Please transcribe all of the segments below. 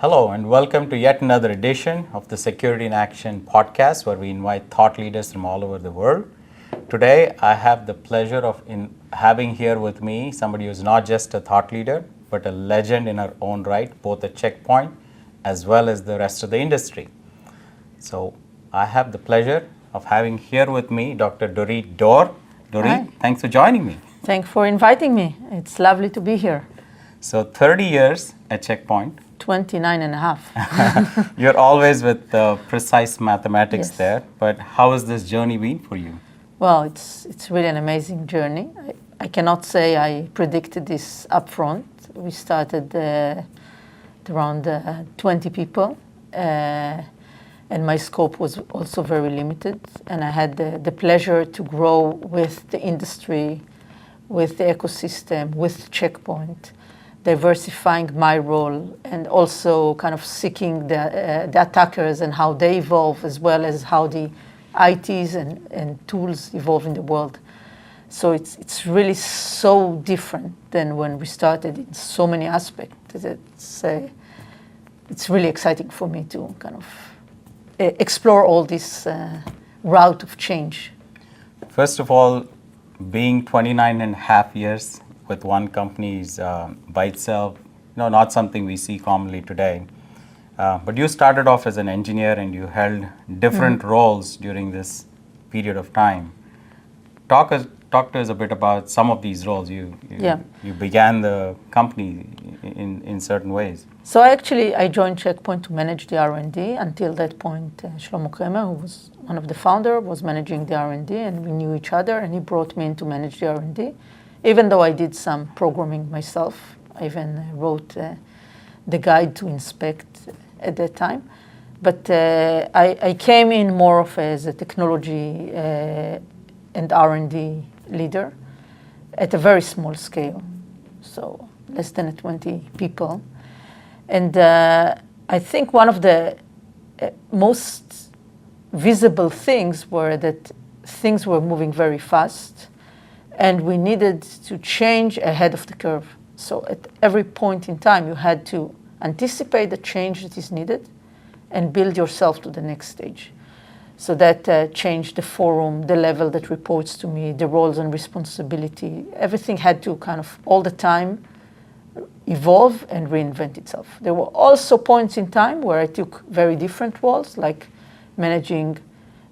Hello, and welcome to yet another edition of the Security in Action podcast, where we invite thought leaders from all over the world. Today, I have the pleasure of having here with me somebody who's not just a thought leader, but a legend in her own right, both at Checkpoint as well as the rest of the industry. So, I have the pleasure of having here with me Dr. Dorit Dor. Dorit, Hi. Thanks for joining me. Thanks for inviting me. It's lovely to be here. So, 30 years at Checkpoint. 29 and a half. You're always with precise mathematics Yes. there, but how has this journey been for you? Well, it's really an amazing journey. I cannot say I predicted this upfront. We started around 20 people, and my scope was also very limited. And I had the pleasure to grow with the industry, with the ecosystem, with Checkpoint, diversifying my role, and also kind of seeking the attackers and how they evolve, as well as how the ITs and tools evolve in the world. So it's really so different than when we started in so many aspects. It's really exciting for me to kind of explore all this route of change. First of all, being 29 and a half years with one company is by itself, not something we see commonly today. But you started off as an engineer and you held different roles during this period of time. Talk to us a bit about some of these roles. You began the company in certain ways. So I joined Checkpoint to manage the R&D. Until that point, Shlomo Kremer, who was one of the founders, was managing the R&D, and we knew each other, and he brought me in to manage the R&D. Even though I did some programming myself, I even wrote the guide to inspect at that time. But I came in more of as a technology and R&D leader at a very small scale, so less than 20 people. And I think one of the most visible things were that things were moving very fast, and we needed to change ahead of the curve. So at every point in time, you had to anticipate the change that is needed and build yourself to the next stage. So that changed the forum, the level that reports to me, the roles and responsibility. Everything had to kind of all the time evolve and reinvent itself. There were also points in time where I took very different roles, like managing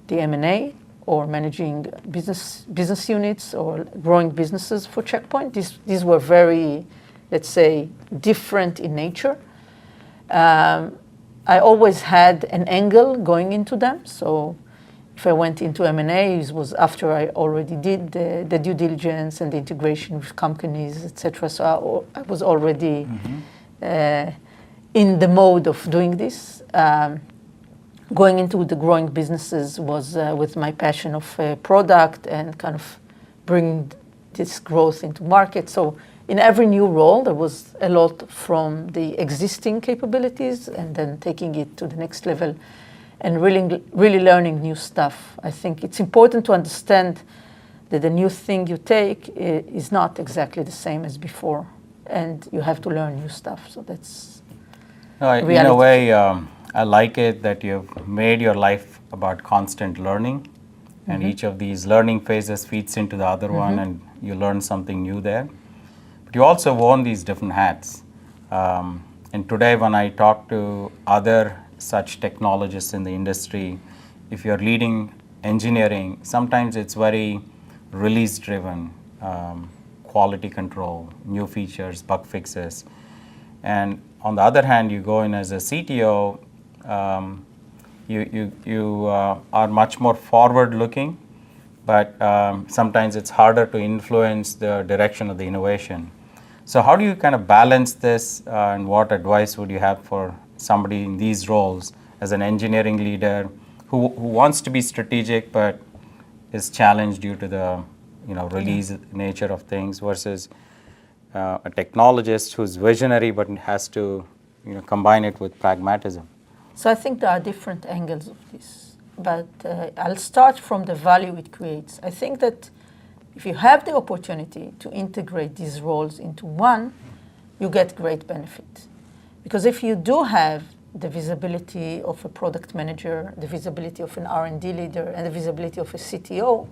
the M&A, or managing business units, or growing businesses for Checkpoint. These were very, let's say, different in nature. I always had an angle going into them. So if I went into M&A, it was after I already did the due diligence and the integration with companies, etc. So I was already in the mode of doing this. Going into the growing businesses was with my passion of product and kind of bring this growth into market. So in every new role, there was a lot from the existing capabilities and then taking it to the next level and really learning new stuff. I think it's important to understand that the new thing you take is not exactly the same as before, and you have to learn new stuff. So that's reality. In a way, I like it that you've made your life about constant learning, and each of these learning phases feeds into the other one, and you learn something new there. But you also worn these different hats. And today, when I talk to other such technologists in the industry, if you're leading engineering, sometimes it's very release-driven, quality control, new features, bug fixes. And on the other hand, you go in as a CTO, you are much more forward-looking, but sometimes it's harder to influence the direction of the innovation. So how do you kind of balance this, and what advice would you have for somebody in these roles as an engineering leader who wants to be strategic but is challenged due to the release nature of things, versus a technologist who's visionary but has to combine it with pragmatism? So I think there are different angles of this, but I'll start from the value it creates. I think that if you have the opportunity to integrate these roles into one, you get great benefit. Because if you do have the visibility of a product manager, the visibility of an R&D leader, and the visibility of a CTO,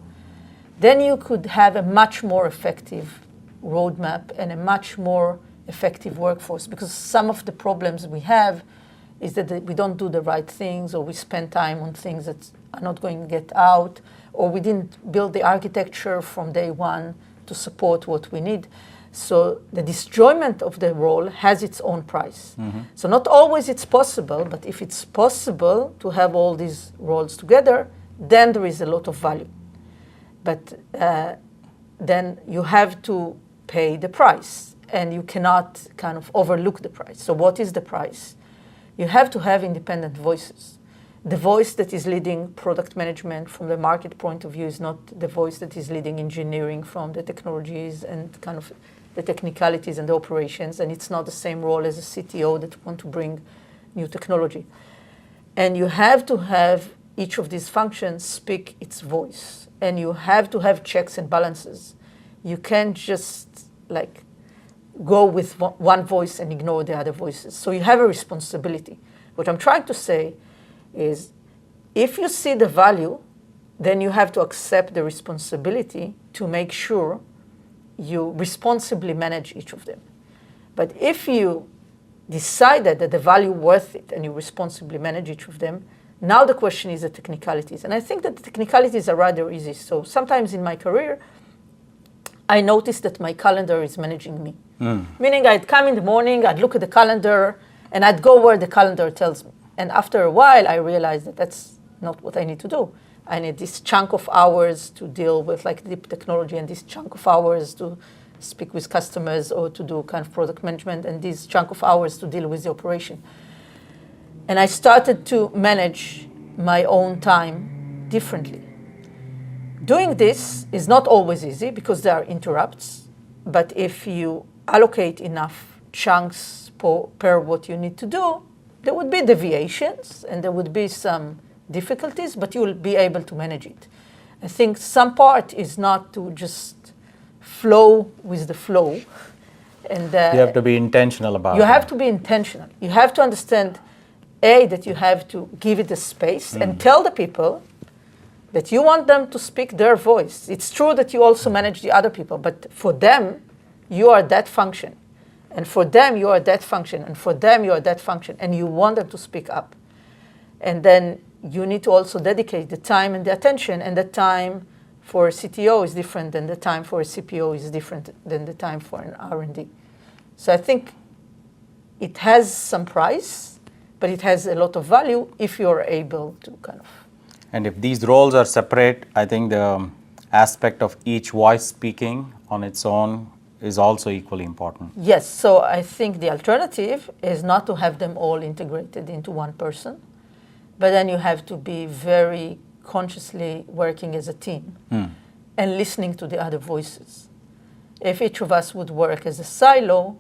then you could have a much more effective roadmap and a much more effective workforce. Because some of the problems we have is that we don't do the right things, or we spend time on things that are not going to get out, or we didn't build the architecture from day one to support what we need. So the disjointment of the role has its own price. So not always it's possible, but if it's possible to have all these roles together, then there is a lot of value. But then you have to pay the price, and you cannot kind of overlook the price. So what is the price? You have to have independent voices. The voice that is leading product management from the market point of view is not the voice that is leading engineering from the technologies and kind of the technicalities and the operations, and it's not the same role as a CTO that want to bring new technology. And you have to have each of these functions speak its voice, and you have to have checks and balances. You can't just like go with one voice and ignore the other voices. So you have a responsibility. What I'm trying to say is, if you see the value, then you have to accept the responsibility to make sure you responsibly manage each of them. But if you decided that the value worth it and you responsibly manage each of them, now the question is the technicalities. And I think that the technicalities are rather easy. So sometimes in my career, I noticed that my calendar is managing me. Meaning I'd come in the morning, I'd look at the calendar, and I'd go where the calendar tells me. And after a while, I realized that that's not what I need to do. I need this chunk of hours to deal with like deep technology, and this chunk of hours to speak with customers or to do kind of product management, and this chunk of hours to deal with the operation. And I started to manage my own time differently. Doing this is not always easy because there are interrupts, but if you allocate enough chunks per what you need to do, there would be deviations and there would be some difficulties, but you will be able to manage it. I think some part is not to just flow with the flow. And you have to be intentional about it. You have to be intentional. You have to understand, A, that you have to give it a space and tell the people that you want them to speak their voice. It's true that you also manage the other people, but for them, you are that function. And for them, you are that function. And for them, you are that function. And you want them to speak up. And then you need to also dedicate the time and the attention. And the time for a CTO is different than the time for a CPO is different than the time for an R&D. So I think it has some price, but it has a lot of value if you're able to kind of. And if these roles are separate, I think the aspect of each voice speaking on its own is also equally important. Yes, so I think the alternative is not to have them all integrated into one person, but then you have to be very consciously working as a team and listening to the other voices. If each of us would work as a silo,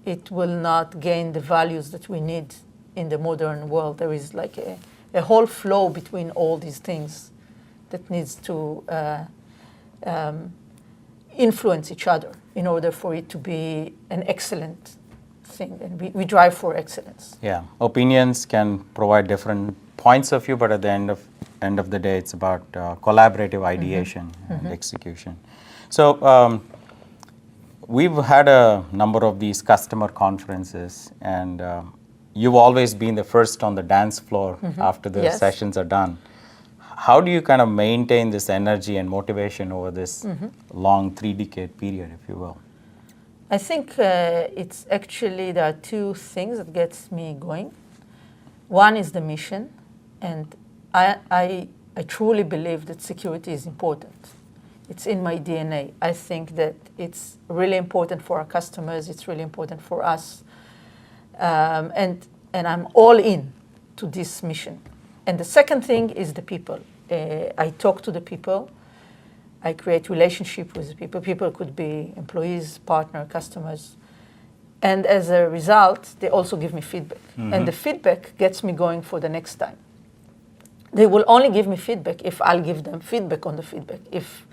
it will not gain the values that we need in the modern world. There is like a whole flow between all these things that needs to influence each other in order for it to be an excellent thing. And we drive for excellence. Yeah, opinions can provide different points of view, but at the end of the day, it's about collaborative ideation and execution. So we've had a number of these customer conferences, and you've always been the first on the dance floor after the sessions are done. How do you kind of maintain this energy and motivation over this long 3-decade period, if you will? I think it's actually, there are two things that gets me going. One is the mission, and I truly believe that security is important. It's in my DNA. I think that it's really important for our customers. It's really important for us. And I'm all in to this mission. And the second thing is the people. I talk to the people. I create relationship with the people. People could be employees, partner, customers. And as a result, they also give me feedback. And the feedback gets me going for the next time. They will only give me feedback if I'll give them feedback on the feedback. If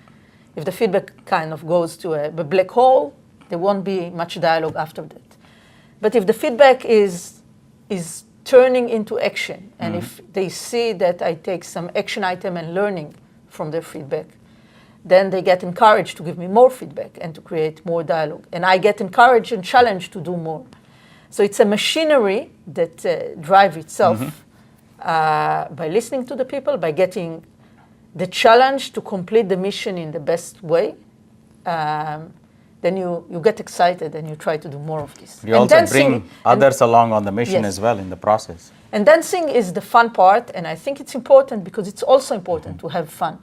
the feedback kind of goes to a black hole, there won't be much dialogue after that. But if the feedback is turning into action, and if they see that I take some action item and learning from their feedback, then they get encouraged to give me more feedback and to create more dialogue. And I get encouraged and challenged to do more. So it's a machinery that drives itself by listening to the people, by getting the challenge to complete the mission in the best way. Then you get excited and you try to do more of this. You also bring others along on the mission as well in the process. And dancing is the fun part, and I think it's important because it's also important to have fun.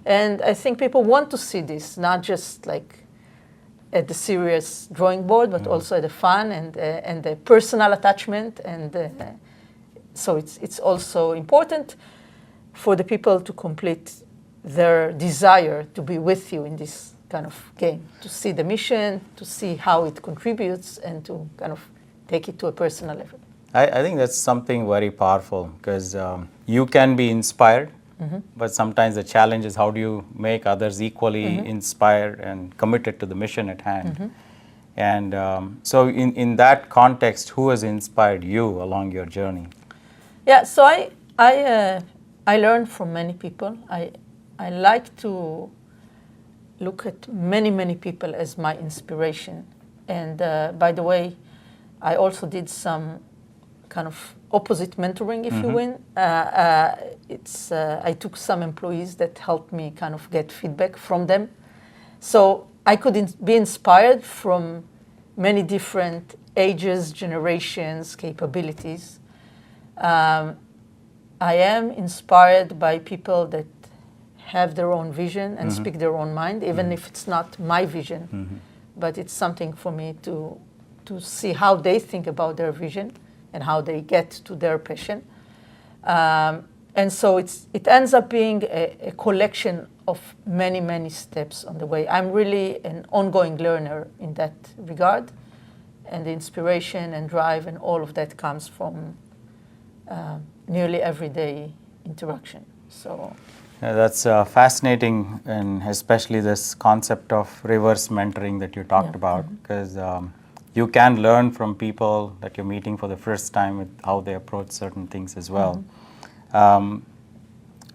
And I think people want to see this, not just like at the serious drawing board, but also at the fun and the personal attachment. And so it's also important for the people to complete their desire to be with you in this kind of game, to see the mission, to see how it contributes, and to kind of take it to a personal level. I think that's something very powerful because you can be inspired, but sometimes the challenge is how do you make others equally inspired and committed to the mission at hand. And so in that context, who has inspired you along your journey? Yeah, so I learn from many people. I like to look at many people as my inspiration. And by the way, I also did some kind of opposite mentoring, if you will. I took some employees that helped me kind of get feedback from them. So I could be inspired from many different ages, generations, capabilities. I am inspired by people that have their own vision and speak their own mind, even if it's not my vision, but it's something for me to see how they think about their vision and how they get to their passion. And so it ends up being a collection of many steps on the way. I'm really an ongoing learner in that regard, and the inspiration and drive and all of that comes from nearly everyday interaction. So. Yeah, that's fascinating, and especially this concept of reverse mentoring that you talked about, because you can learn from people that you're meeting for the first time with how they approach certain things as well.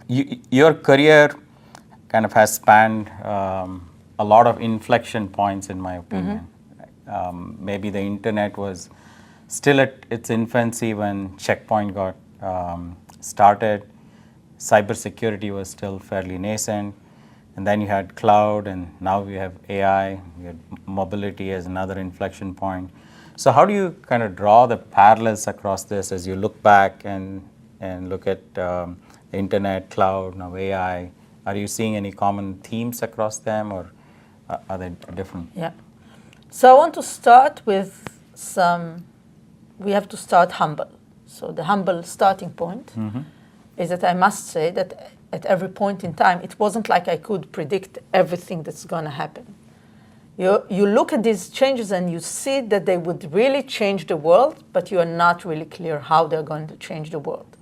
Your career kind of has spanned a lot of inflection points, in my opinion. Maybe the internet was still at its infancy when Checkpoint got started. Cybersecurity was still fairly nascent, and then you had cloud, and now we have AI. We had mobility as another inflection point. So how do you kind of draw the parallels across this as you look back and look at the internet, cloud, now AI? Are you seeing any common themes across them, or are they different? Yeah. So I want to start with we have to start humble. So the humble starting point is that I must say that at every point in time, it wasn't like I could predict everything that's going to happen. You look at these changes and you see that they would really change the world, but you are not really clear how they're going to change the world.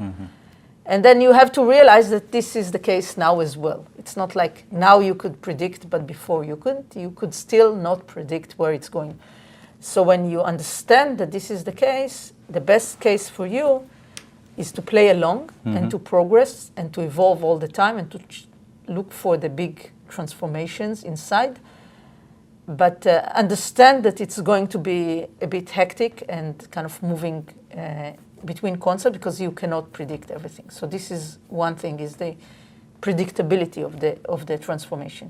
And then you have to realize that this is the case now as well. It's not like now you could predict, but before you couldn't. You could still not predict where it's going. So when you understand that this is the case, the best case for you is to play along and to progress and to evolve all the time and to look for the big transformations inside. But understand that it's going to be a bit hectic and kind of moving between concepts because you cannot predict everything. So this is one thing, is the predictability of the transformation.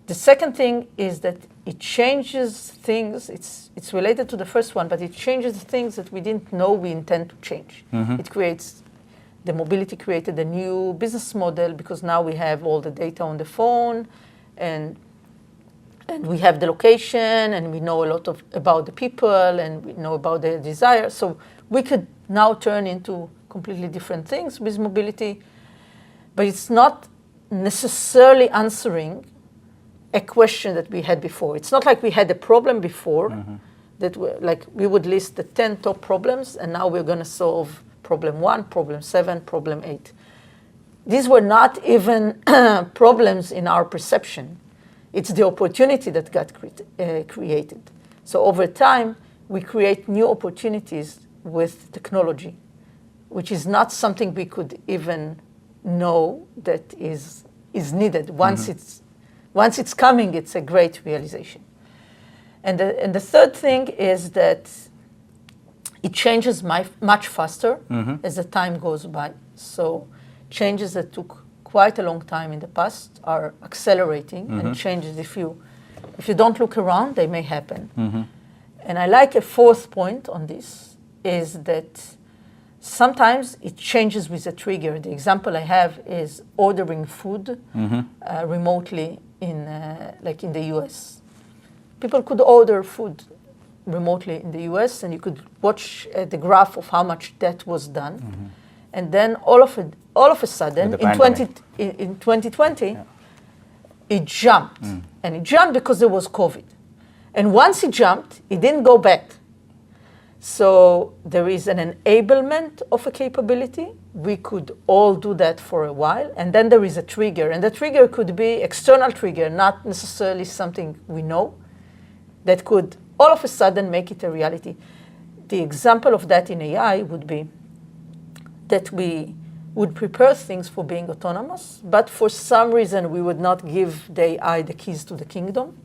The second thing is that it changes things. It's related to the first one, but it changes things that we didn't know we intend to change. It creates, the mobility created a new business model because now we have all the data on the phone, and we have the location, and we know a lot about the people, and we know about their desire. So we could now turn into completely different things with mobility, but it's not necessarily answering a question that we had before. It's not like we had a problem before that we would list the 10 top problems, and now we're going to solve problem 1, problem 7, problem 8. These were not even problems in our perception. It's the opportunity that got created. So over time, we create new opportunities with technology, which is not something we could even know that is needed. Once it's coming, it's a great realization. And the third thing is that it changes much faster as the time goes by. So changes that took quite a long time in the past are accelerating, and changes, if you don't look around, they may happen. And I like a fourth point on this, is that sometimes it changes with a trigger. The example I have is ordering food remotely in the US. People could order food remotely in the US, and you could watch the graph of how much that was done. And then all of a sudden, in 2020, it jumped. And it jumped because there was COVID. And once it jumped, it didn't go back. So there is an enablement of a capability. We could all do that for a while. And then there is a trigger. And the trigger could be external trigger, not necessarily something we know, that could all of a sudden make it a reality. The example of that in AI would be that we would prepare things for being autonomous, but for some reason we would not give the AI the keys to the kingdom,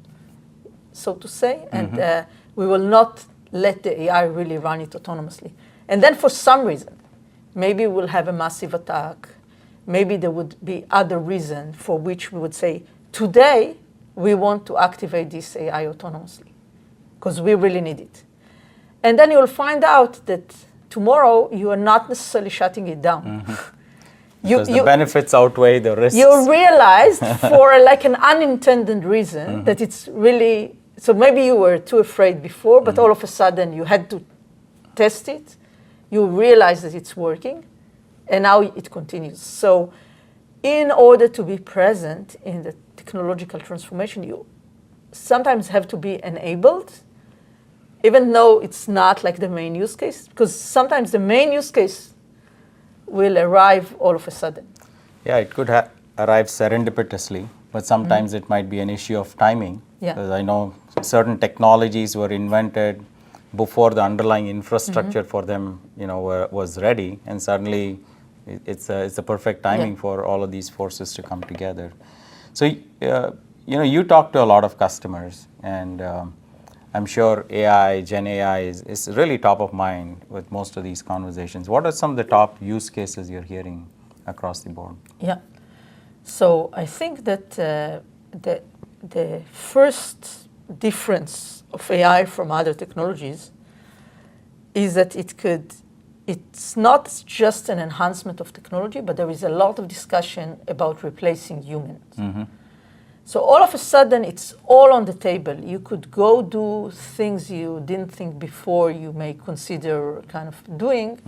so to say, and we will not let the AI really run it autonomously. And then for some reason, maybe we'll have a massive attack, maybe there would be other reason for which we would say, today we want to activate this AI autonomously, because we really need it. And then you'll find out that tomorrow you are not necessarily shutting it down. Because the benefits outweigh the risks. You realized for like an unintended reason that it's really, so maybe you were too afraid before, but all of a sudden you had to test it. You realize that it's working, and now it continues. So in order to be present in the technological transformation, you sometimes have to be enabled, even though it's not like the main use case, because sometimes the main use case will arrive all of a sudden. Yeah, it could arrive serendipitously, but sometimes it might be an issue of timing. Yeah. Because I know certain technologies were invented before the underlying infrastructure for them, was ready, and suddenly it's a perfect timing for all of these forces to come together. So, you talk to a lot of customers, and I'm sure AI, Gen AI is really top of mind with most of these conversations. What are some of the top use cases you're hearing across the board? Yeah. So I think that the first difference of AI from other technologies is that it's not just an enhancement of technology, but there is a lot of discussion about replacing humans. So all of a sudden, it's all on the table. You could go do things you didn't think before you may consider kind of doing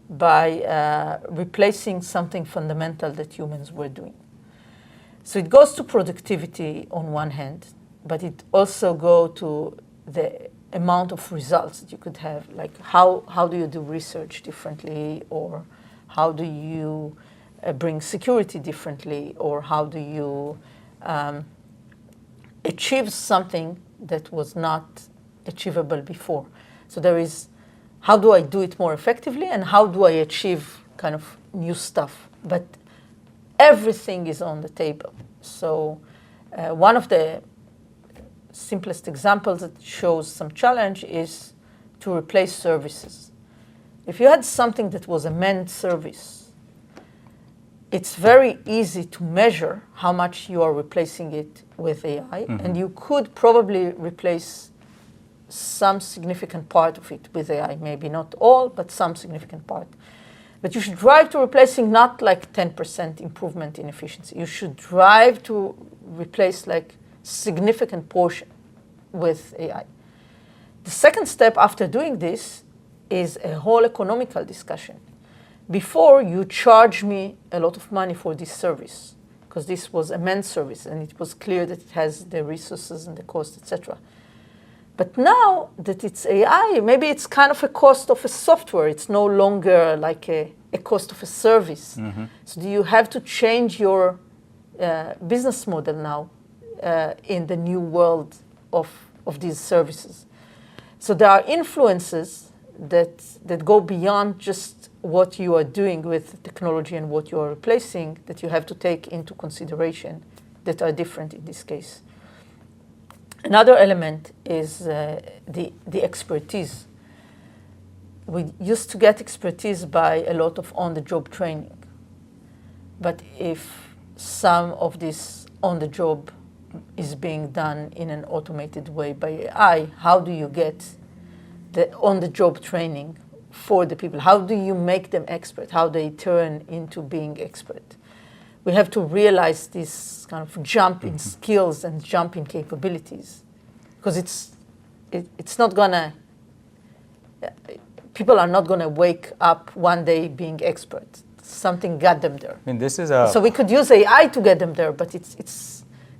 by replacing something fundamental that humans were doing. So it goes to productivity on one hand, but it also goes to the amount of results that you could have, like how do you do research differently, or how do you bring security differently, or how do you achieve something that was not achievable before. So there is, how do I do it more effectively, and how do I achieve kind of new stuff? But everything is on the table. So one of the simplest examples that shows some challenge is to replace services. If you had something that was a manned service, it's very easy to measure how much you are replacing it with AI, and you could probably replace some significant part of it with AI, maybe not all, but some significant part. But you should drive to replacing not like 10% improvement in efficiency. You should drive to replace like significant portion with AI. The second step after doing this is a whole economical discussion. Before, you charge me a lot of money for this service, because this was a manned service, and it was clear that it has the resources and the cost, etc. But now that it's AI, maybe it's kind of a cost of a software. It's no longer like a cost of a service. So do you have to change your business model now in the new world of these services? So there are influences that go beyond just what you are doing with technology and what you are replacing that you have to take into consideration that are different in this case. Another element is the expertise. We used to get expertise by a lot of on-the-job training. But if some of this on-the-job is being done in an automated way by AI, how do you get the on-the-job training for the people? How do you make them expert? How they turn into being expert? We have to realize this kind of jump in skills and jump in capabilities, because it's not gonna, people are not gonna wake up one day being expert. Something got them there. I mean, this is So we could use AI to get them there, but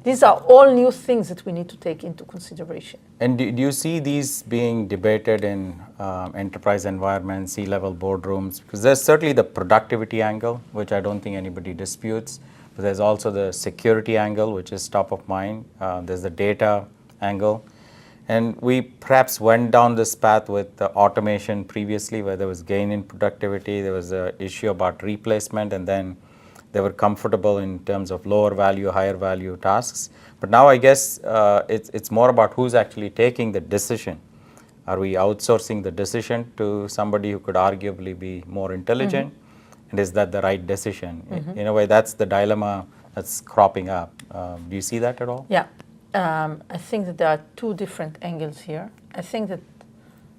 these are all new things that we need to take into consideration. And do you see these being debated in enterprise environments, C-level boardrooms? Because there's certainly the productivity angle, which I don't think anybody disputes. But there's also the security angle, which is top of mind. There's the data angle. And we perhaps went down this path with automation previously, where there was gain in productivity. There was an issue about replacement, and then they were comfortable in terms of lower value, higher value tasks. But now I guess it's more about who's actually taking the decision. Are we outsourcing the decision to somebody who could arguably be more intelligent? And is that the right decision? In a way, that's the dilemma that's cropping up. Do you see that at all? Yeah. I think that there are two different angles here. I think that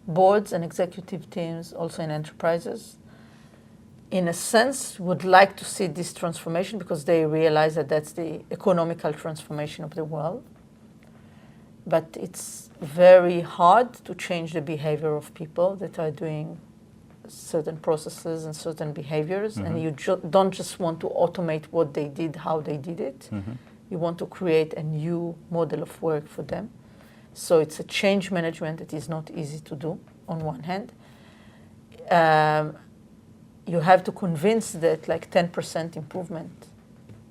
boards and executive teams, also in enterprises, in a sense, would like to see this transformation because they realize that that's the economical transformation of the world. But it's very hard to change the behavior of people that are doing certain processes and certain behaviors, and you don't just want to automate what they did, how they did it. You want to create a new model of work for them. So it's a change management that is not easy to do, on one hand. You have to convince that like 10% improvement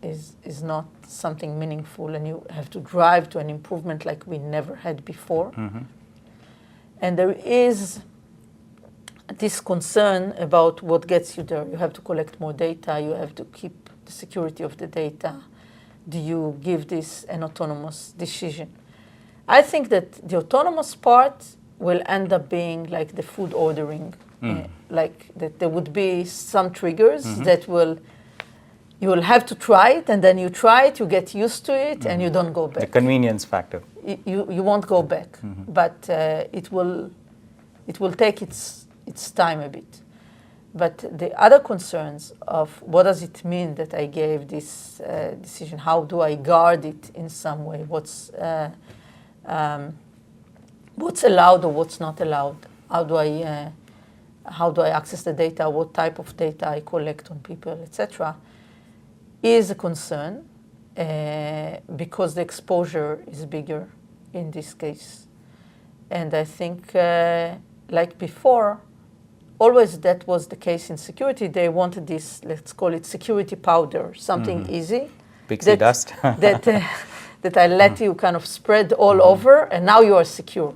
is not something meaningful, and you have to drive to an improvement like we never had before. And there is this concern about what gets you there. You have to collect more data, you have to keep the security of the data. Do you give this an autonomous decision? I think that the autonomous part will end up being like the food ordering, like that there would be some triggers that you will have to try it, and then you try it, you get used to it, and you don't go back. The convenience factor. You won't go back, but it will take its time a bit. But the other concerns of what does it mean that I gave this decision? How do I guard it in some way? What's allowed or what's not allowed? How do I access the data? What type of data I collect on people, etc., is a concern because the exposure is bigger in this case. And I think, like before, always that was the case in security. They wanted this, let's call it security powder, something easy. Pixie dust. that I let you kind of spread all over, and now you are secure.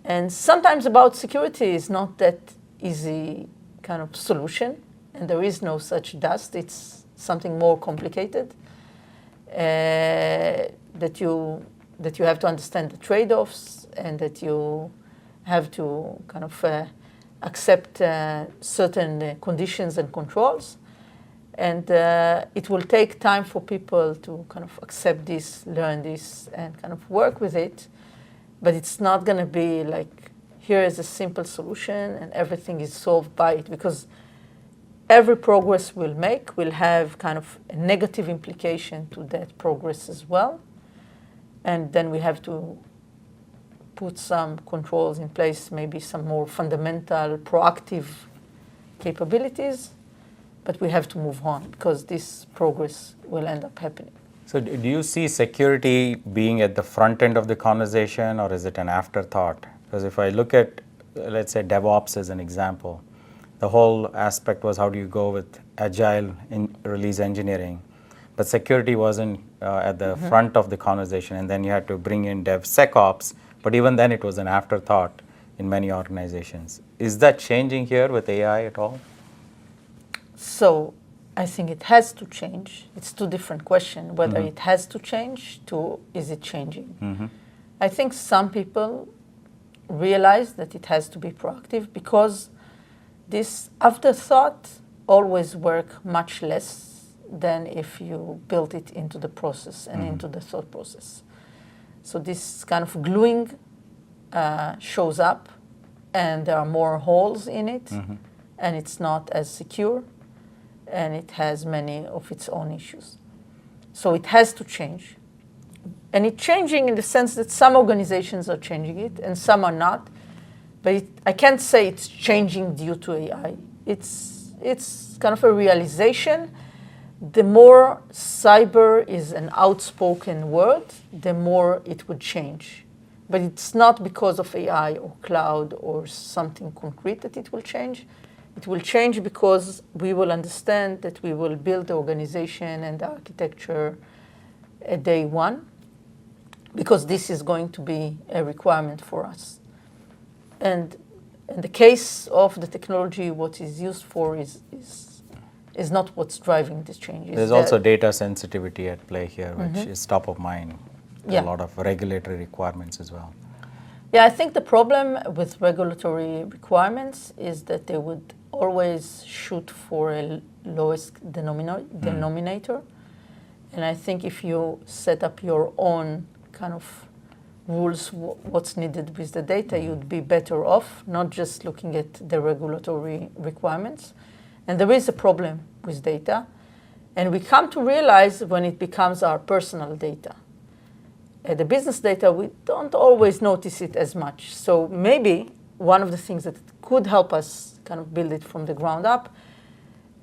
And sometimes about security is not that easy kind of solution, and there is no such dust. It's something more complicated that you have to understand the trade-offs, and that you have to kind of accept certain conditions and controls. And it will take time for people to kind of accept this, learn this, and kind of work with it. But it's not going to be like, here is a simple solution and everything is solved by it, because every progress we'll make will have kind of a negative implication to that progress as well. And then we have to put some controls in place, maybe some more fundamental, proactive capabilities, but we have to move on because this progress will end up happening. So do you see security being at the front end of the conversation, or is it an afterthought? Because if I look at, let's say, DevOps as an example, the whole aspect was how do you go with agile in release engineering, but security wasn't at the front of the conversation, and then you had to bring in DevSecOps. But even then, it was an afterthought. in many organizations. Is that changing here with AI at all? So I think it has to change. It's two different questions, whether it has to change to is it changing. I think some people realize that it has to be proactive because this afterthought always work much less than if you build it into the process and into the thought process. So this kind of gluing shows up and there are more holes in it and it's not as secure and it has many of its own issues. So it has to change. And it's changing in the sense that some organizations are changing it and some are not. But I can't say it's changing due to AI. It's kind of a realization. The more cyber is an outspoken word, the more it would change. But it's not because of AI or cloud or something concrete that it will change. It will change because we will understand that we will build the organization and the architecture at day one, because this is going to be a requirement for us. And in the case of the technology, what is used for is not what's driving this change. There's also data sensitivity at play here, which is top of mind. A lot of regulatory requirements as well. Yeah, I think the problem with regulatory requirements is that they would always shoot for a lowest denominator. And I think if you set up your own kind of rules, what's needed with the data, you'd be better off, not just looking at the regulatory requirements. And there is a problem with data. And we come to realize when it becomes our personal data. The business data, we don't always notice it as much. So maybe one of the things that could help us kind of build it from the ground up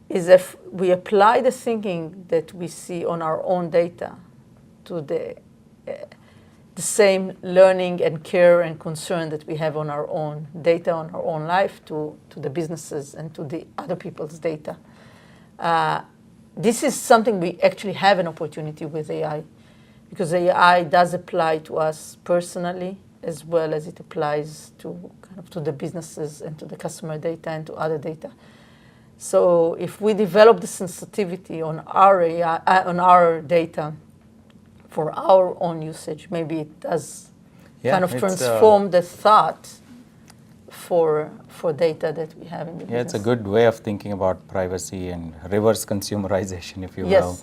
is if we apply the thinking that we see on our own data to the same learning and care and concern that we have on our own data, on our own life, to the businesses and to the other people's data. This is something we actually have an opportunity with AI, because AI does apply to us personally as well as it applies to kind of to the businesses and to the customer data and to other data. So if we develop the sensitivity on our AI, on our data for our own usage, maybe it does kind of transform the thought for data that we have in the business. Yeah, it's a good way of thinking about privacy and reverse consumerization, if you will.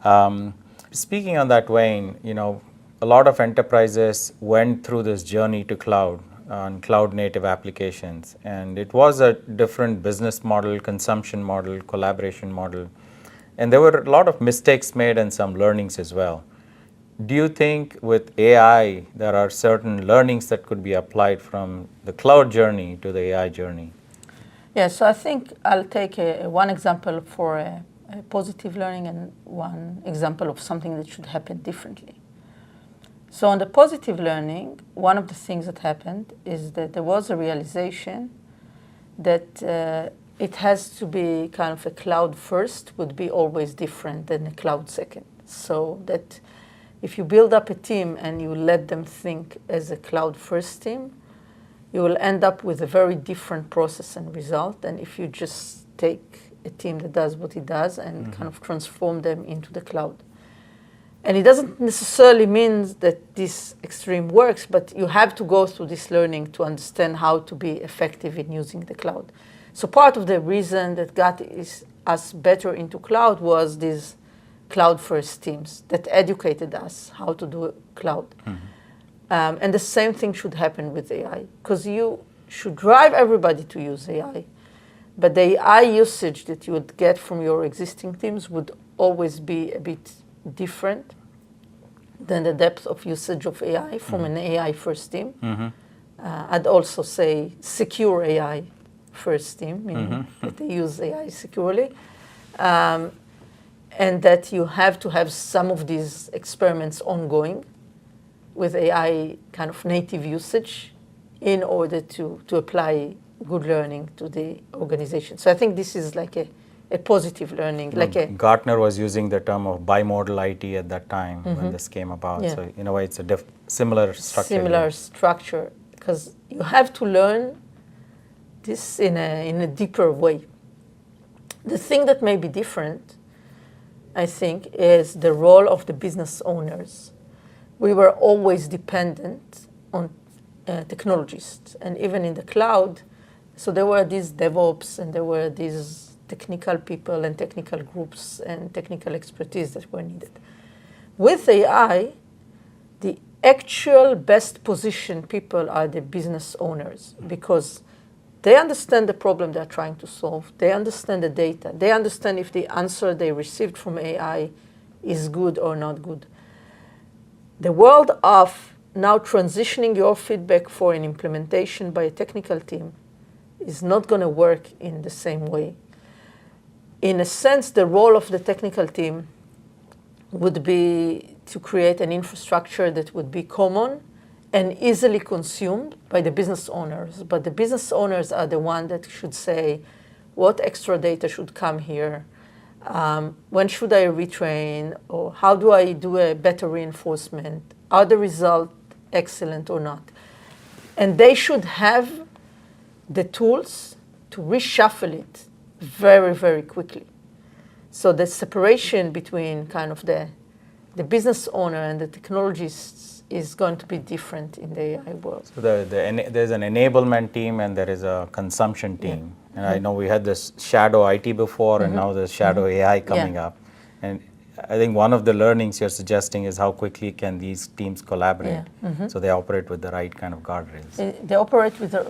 Yes. Speaking on that vein, a lot of enterprises went through this journey to cloud on cloud native applications, and it was a different business model, consumption model, collaboration model, and there were a lot of mistakes made and some learnings as well. Do you think with AI there are certain learnings that could be applied from the cloud journey to the AI journey? Yeah, so I think I'll take one example for a positive learning and one example of something that should happen differently. So on the positive learning, one of the things that happened is that there was a realization that it has to be kind of a cloud first would be always different than a cloud second. So that if you build up a team and you let them think as a cloud first team, you will end up with a very different process and result than if you just take a team that does what it does and kind of transform them into the cloud. And it doesn't necessarily mean that this extreme works, but you have to go through this learning to understand how to be effective in using the cloud. So part of the reason that got us better into cloud was these cloud-first teams that educated us how to do cloud. And the same thing should happen with AI, because you should drive everybody to use AI. But the AI usage that you would get from your existing teams would always be a bit different than the depth of usage of AI from an AI first team. I'd also say secure AI first team, meaning that they use AI securely. And that you have to have some of these experiments ongoing with AI kind of native usage in order to apply good learning to the organization. So I think this is like a positive learning. Gartner was using the term of bimodal IT at that time when this came about. Yeah. So in a way, it's a similar structure. Similar structure because you have to learn this in a deeper way. The thing that may be different, I think, is the role of the business owners. We were always dependent on technologists, and even in the cloud, so there were these DevOps and there were these technical people and technical groups and technical expertise that were needed. With AI, the actual best positioned people are the business owners, because they understand the problem they're trying to solve. They understand the data. They understand if the answer they received from AI is good or not good. The world of now transitioning your feedback for an implementation by a technical team is not going to work in the same way. In a sense, the role of the technical team would be to create an infrastructure that would be common and easily consumed by the business owners. But the business owners are the ones that should say, what extra data should come here? When should I retrain? Or how do I do a better reinforcement? Are the results excellent or not? And they should have the tools to reshuffle it very, very quickly. So the separation between kind of the business owner and the technologists is going to be different in the AI world. So there's an enablement team and there is a consumption team. And I know we had this shadow IT before, and now there's shadow AI coming up. And I think one of the learnings you're suggesting is how quickly can these teams collaborate so they operate with the right kind of guardrails. They operate with the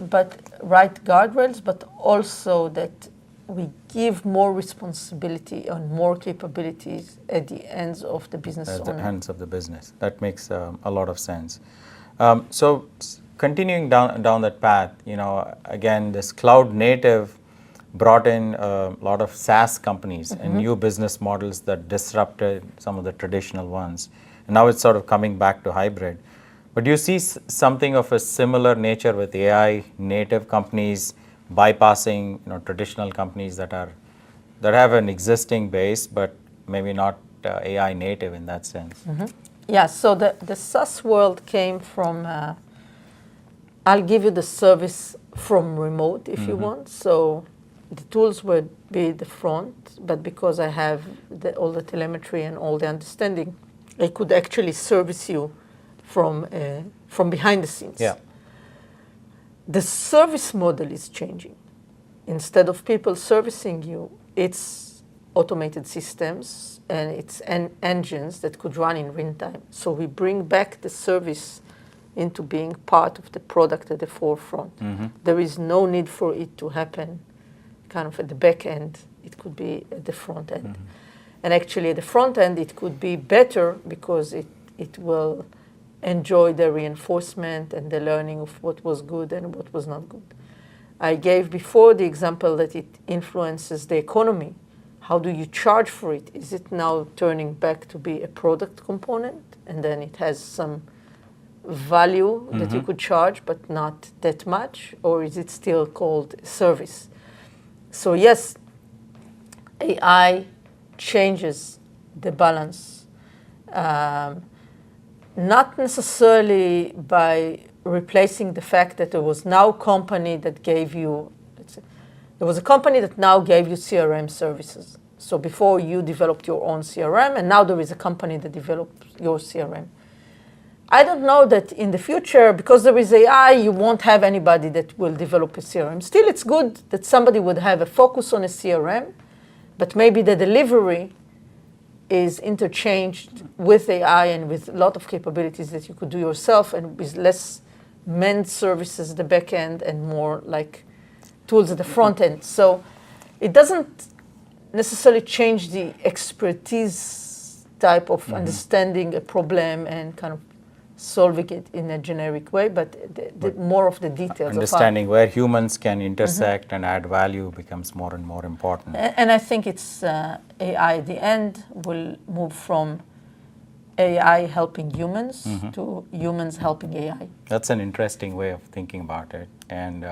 right guardrails, but also that we give more responsibility and more capabilities at the ends of the business owner. At the ends of the business. That makes a lot of sense. So continuing down that path, again, this cloud native brought in a lot of SaaS companies and new business models that disrupted some of the traditional ones. And now it's sort of coming back to hybrid. But do you see something of a similar nature with AI native companies bypassing traditional companies that have an existing base but maybe not AI native in that sense? Yeah, so the SaaS world came from, I'll give you the service from remote if you want. So the tools would be the front, but because I have all the telemetry and all the understanding, I could actually service you from behind the scenes. Yeah. The service model is changing. Instead of people servicing you, it's automated systems and it's engines that could run in real time. So we bring back the service into being part of the product at the forefront. There is no need for it to happen kind of at the back end. It could be at the front end. And actually at the front end, it could be better because it will enjoy the reinforcement and the learning of what was good and what was not good. I gave before the example that it influences the economy. How do you charge for it? Is it now turning back to be a product component and then it has some value that you could charge but not that much? Or is it still called service? So yes, AI changes the balance. Not necessarily by replacing the fact that there was now a company that gave you, there was a company that now gave you CRM services. So before you developed your own CRM, and now there is a company that developed your CRM. I don't know that in the future, because there is AI, you won't have anybody that will develop a CRM. Still, it's good that somebody would have a focus on a CRM, but maybe the delivery is interchanged with AI and with a lot of capabilities that you could do yourself and with less manned services at the back end and more like tools at the front end. So it doesn't necessarily change the expertise type of understanding a problem and kind of solving it in a generic way, but more of the details. Understanding where humans can intersect and add value becomes more and more important. And I think it's AI at the end will move from AI helping humans to humans helping AI. That's an interesting way of thinking about it. And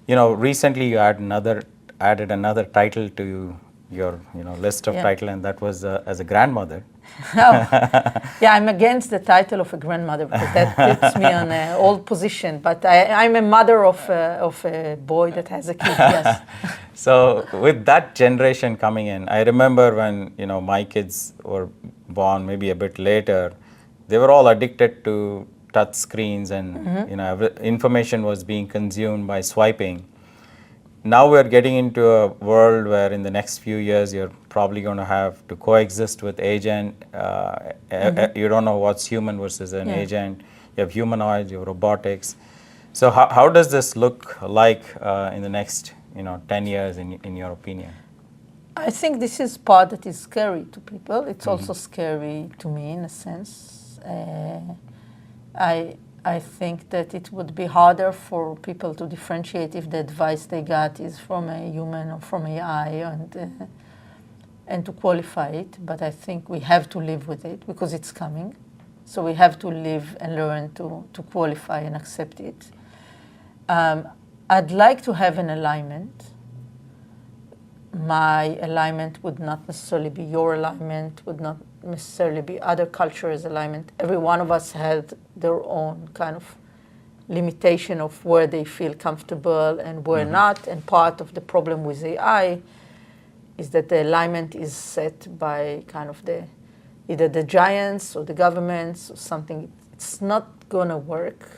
recently you added another title to your list of Yeah. title, and that was as a grandmother. Yeah, I'm against the title of a grandmother because that puts me on an old position. But I'm a mother of a boy that has a kid. Yes. So with that generation coming in, I remember when my kids were born, maybe a bit later, they were all addicted to touch screens, and information was being consumed by swiping. Now we're getting into a world where in the next few years you're probably going to have to coexist with agent. You don't know what's human versus an agent. You have humanoids, you have robotics. So how does this look like in the next 10 years in your opinion? I think this is part that is scary to people. It's also scary to me in a sense. I think that it would be harder for people to differentiate if the advice they got is from a human or from AI and to qualify it. But I think we have to live with it because it's coming. So we have to live and learn to qualify and accept it. I'd like to have an alignment. My alignment would not necessarily be your alignment, would not necessarily be other cultures' alignment. Every one of us had their own kind of limitation of where they feel comfortable and where not. And part of the problem with AI is that the alignment is set by kind of either the giants or the governments or something. It's not going to work.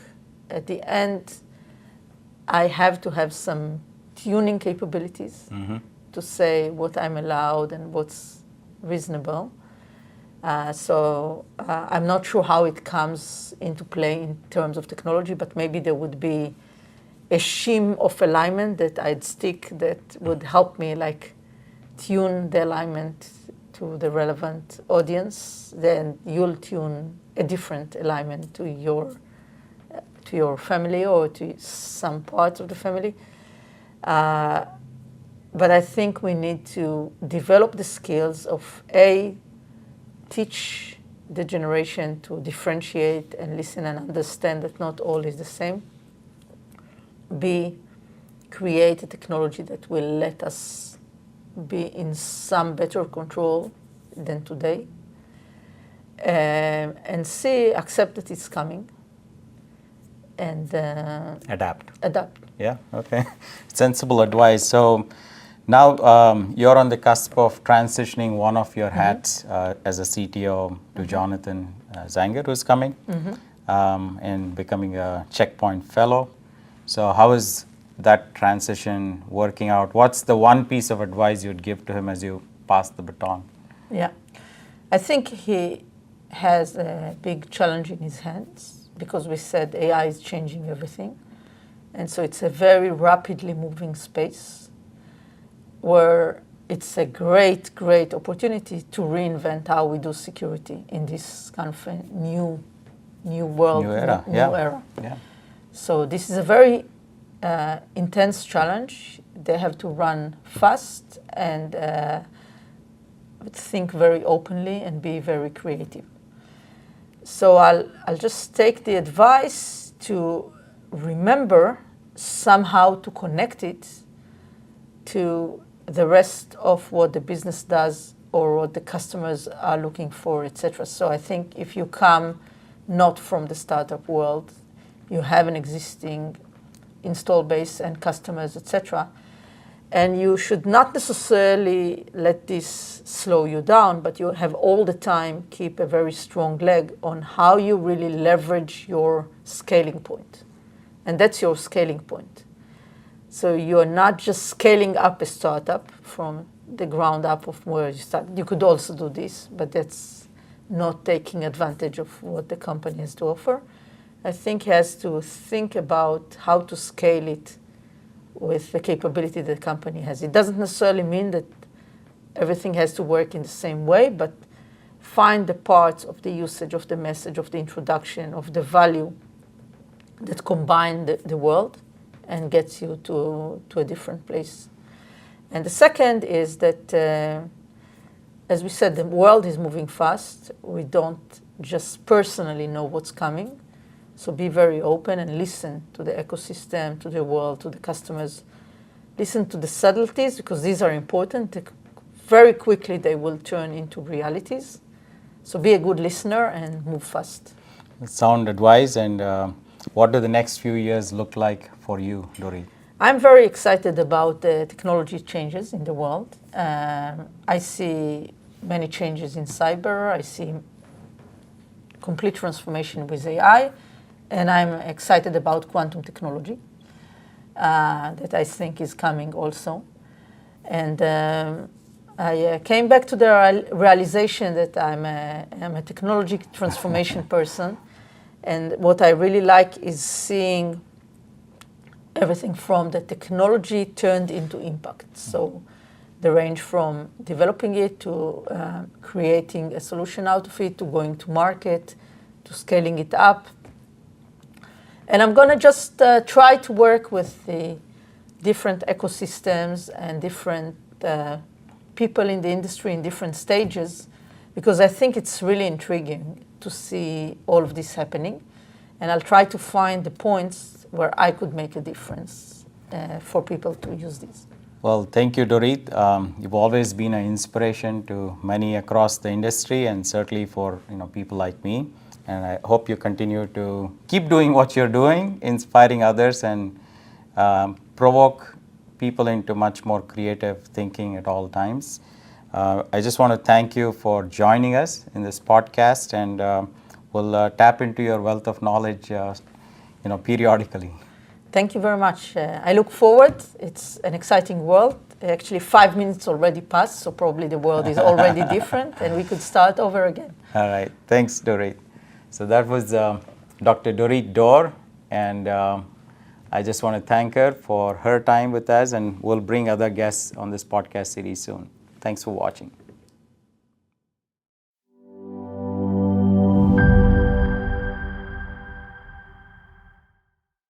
At the end, I have to have some tuning capabilities to say what I'm allowed and what's reasonable. So I'm not sure how it comes into play in terms of technology, but maybe there would be a shim of alignment that I'd stick that would help me like tune the alignment to the relevant audience. Then you'll tune a different alignment to your family or to some parts of the family. But I think we need to develop the skills of teach the generation to differentiate and listen and understand that not all is the same. B, create a technology that will let us be in some better control than today. And C, accept that it's coming. And Adapt. Yeah, okay. Sensible advice. So now you're on the cusp of transitioning one of your hats as a CTO to Jonathan Zanger, who's coming, and becoming a Checkpoint Fellow. So how is that transition working out? What's the one piece of advice you'd give to him as you pass the baton? Yeah, I think he has a big challenge in his hands because we said AI is changing everything. And so it's a very rapidly moving space where it's a great, great opportunity to reinvent how we do security in this kind of a new world, New era. Yeah. So this is a very intense challenge. They have to run fast and think very openly and be very creative. So I'll just take the advice to remember somehow to connect it to the rest of what the business does or what the customers are looking for, etc. So I think if you come not from the startup world, you have an existing install base and customers, etc. And you should not necessarily let this slow you down, but you have all the time keep a very strong leg on how you really leverage your scaling point. And that's your scaling point. So you're not just scaling up a startup from the ground up of where you start. You could also do this, but that's not taking advantage of what the company has to offer. I think he has to think about how to scale it with the capability that the company has. It doesn't necessarily mean that everything has to work in the same way, but find the parts of the usage, of the message, of the introduction, of the value that combine the world and gets you to a different place. And the second is that, as we said, the world is moving fast. We don't just personally know what's coming. So be very open and listen to the ecosystem, to the world, to the customers. Listen to the subtleties because these are important. The very quickly they will turn into realities. So be a good listener and move fast. Sound advice. And what do the next few years look like for you, Dorit? I'm very excited about the technology changes in the world. I see many changes in cyber. I see complete transformation with AI. And I'm excited about quantum technology that I think is coming also. And I came back to the realization that I'm a technology transformation person. And what I really like is seeing everything from the technology turned into impact. So the range from developing it to creating a solution out of it, to going to market, to scaling it up. And I'm going to just try to work with the different ecosystems and different people in the industry in different stages, because I think it's really intriguing to see all of this happening. And I'll try to find the points where I could make a difference for people to use this. Well, thank you, Dorit. You've always been an inspiration to many across the industry, and certainly for people like me. And I hope you continue to keep doing what you're doing, inspiring others, and provoke people into much more creative thinking at all times. I just want to thank you for joining us in this podcast, and we'll tap into your wealth of knowledge, periodically. Thank you very much. I look forward. It's an exciting world. Actually, 5 minutes already passed, so probably the world is already different, and we could start over again. All right. Thanks, Dorit. So that was Dr. Dorit Dor, and I just want to thank her for her time with us, and we'll bring other guests on this podcast series soon. Thanks for watching.